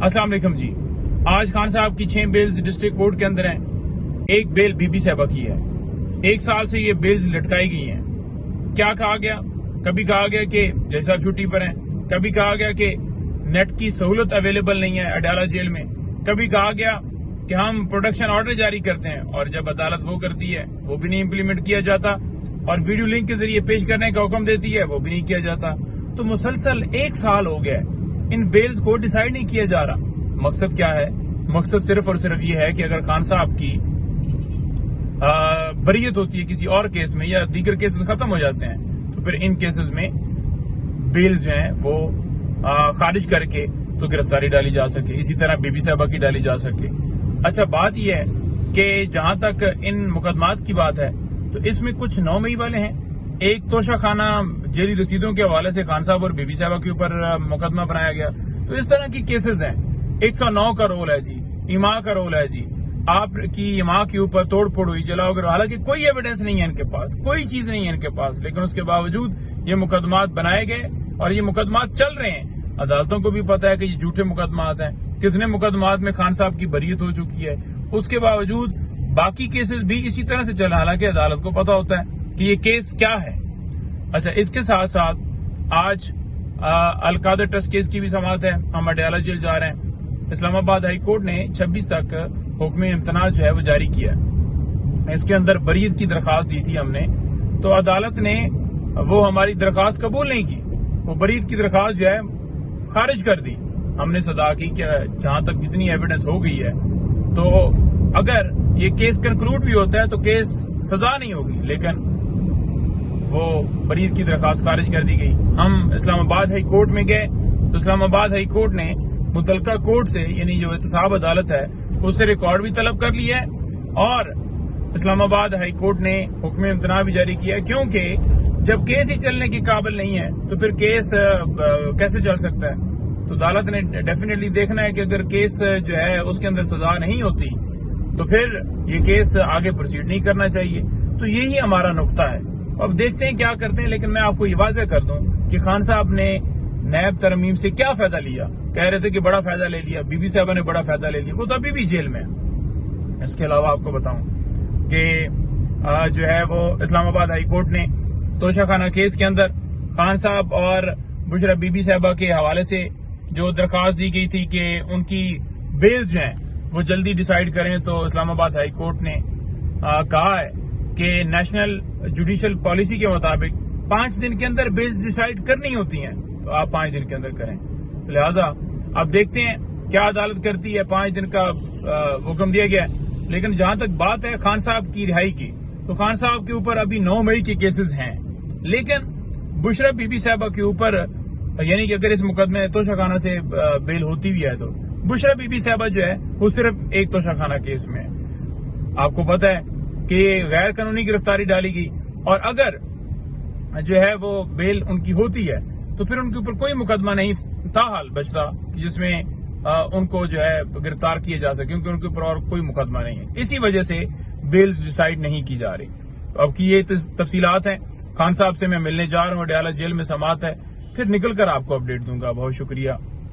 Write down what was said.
अस्सलाम वालेकुम जी। आज खान साहब की 6 बेल्स डिस्ट्रिक्ट कोर्ट के अंदर हैं। एक बेल बीबी साहबा की है। 1 साल से ये बेल्स लटकाई गई हैं। क्या कहा गया? कभी कहा गया कि जज साहब छुट्टी पर हैं, कभी कहा गया कि नेट की सहूलत अवेलेबल नहीं है अडाला जेल में, कभी कहा गया कि हम प्रोडक्शन ऑर्डर जारी करते हैं और जब अदालत वो करती है वो भी नहीं इम्प्लीमेंट किया जाता, और वीडियो लिंक के जरिए पेश करने का हुक्म देती है वो भी नहीं किया जाता। तो मुसलसल 1 साल हो गया इन बेल्स को डिसाइड नहीं किया जा रहा। मकसद क्या है? मकसद सिर्फ और सिर्फ ये है कि अगर खान साहब की बरीयत होती है किसी और केस में या दीगर केसेस खत्म हो जाते हैं तो फिर इन केसेस में बेल्स जो हैं वो खारिज करके तो गिरफ्तारी डाली जा सके, इसी तरह बीबी साहबा की डाली जा सके। अच्छा, बात यह है कि जहां तक इन मुकदमात की बात है तो इसमें कुछ 9 मई वाले हैं। एक तोशा खाना जेली रसीदों के हवाले से खान साहब और बीबी साहबा के ऊपर मुकदमा बनाया गया। तो इस तरह की केसेस हैं। 109 का रोल है जी, इमा का रोल है जी, आपकी इमा के ऊपर तोड़ फोड़ हुई, जलाओ गिरो, हालांकि कोई एविडेंस नहीं है इनके पास, कोई चीज नहीं है इनके पास, लेकिन उसके बावजूद ये मुकदमात बनाए गए और ये मुकदमात चल रहे हैं। अदालतों को भी पता है कि ये झूठे मुकदमात हैं। कितने मुकदमात में खान साहब की बरीयत हो चुकी है, उसके बावजूद बाकी केसेस भी इसी तरह से चल, हालांकि अदालत को पता होता है कि ये केस क्या है। अच्छा, इसके साथ साथ आज अलकादर ट्रस्ट केस की भी समाअत है। हम अडयाला जेल जा रहे हैं। इस्लामाबाद हाई कोर्ट ने 26 तक हुक्म इम्तना जो है वो जारी किया। इसके अंदर बरीयत की दरखास्त दी थी हमने, तो अदालत ने वो हमारी दरखास्त कबूल नहीं की, वो बरीयत की दरखास्त जो है खारिज कर दी। हमने सदा की कि जहां तक जितनी एविडेंस हो गई है, तो अगर ये केस कंक्लूड भी होता है तो केस सजा नहीं होगी, लेकिन वो बरीयत की दरखास्त खारिज कर दी गई। हम इस्लामाबाद हाई कोर्ट में गए तो इस्लामाबाद हाई कोर्ट ने मुतलका कोर्ट से, यानी जो एहतसाब अदालत है, उससे रिकॉर्ड भी तलब कर लिया है और इस्लामाबाद हाई कोर्ट ने हुक्म इम्तना भी जारी किया, क्योंकि जब केस ही चलने के काबिल नहीं है तो फिर केस कैसे चल सकता है। तो अदालत ने डेफिनेटली देखना है कि अगर केस जो है उसके अंदर सजा नहीं होती तो फिर ये केस आगे प्रोसीड नहीं करना चाहिए। तो यही हमारा नुक्ता है। अब देखते हैं क्या करते हैं, लेकिन मैं आपको ये वाज़ेह कर दूं कि खान साहब ने नैब तरमीम से क्या फायदा लिया। कह रहे थे कि बड़ा फायदा ले लिया, बीबी साहबा ने बड़ा फायदा ले लिया, वो तो अभी भी जेल में है। इसके अलावा आपको बताऊं कि जो है वो इस्लामाबाद हाई कोर्ट ने तोशा खाना केस के अंदर खान साहब और बुशरा बीबी साहबा के हवाले से जो दरखास्त दी गई थी कि उनकी बेल्स जो हैं वो जल्दी डिसाइड करें, तो इस्लामाबाद हाई कोर्ट ने कहा है कि नेशनल जुडिशल पॉलिसी के मुताबिक 5 दिन के अंदर बेल्स डिसाइड करनी होती हैं, तो आप 5 दिन के अंदर करें। लिहाजा अब देखते हैं क्या अदालत करती है। 5 दिन का हुक्म दिया गया है, लेकिन जहां तक बात है खान साहब की रिहाई की, तो खान साहब के ऊपर अभी 9 मई के केसेस हैं, लेकिन बुशरा बीबी साहबा के ऊपर, यानी कि अगर इस मुकदमे तोशाखाना से बेल होती भी है तो बुशरा बीबी साहबा जो है वो सिर्फ एक तोशाखाना केस में है। आपको पता है कि गैर कानूनी गिरफ्तारी डाली गई, और अगर जो है वो बेल उनकी होती है तो फिर उनके ऊपर कोई मुकदमा नहीं ताहाल बचता जिसमें उनको जो है गिरफ्तार किया जा सके, क्योंकि उनके ऊपर और कोई मुकदमा नहीं है। इसी वजह से बेल्स डिसाइड नहीं की जा रही। तो अब की ये तफसीलात हैं। खान साहब से मैं मिलने जा रहा हूँ, अडयाला जेल में समाअत है, फिर निकल कर आपको अपडेट दूंगा। बहुत शुक्रिया।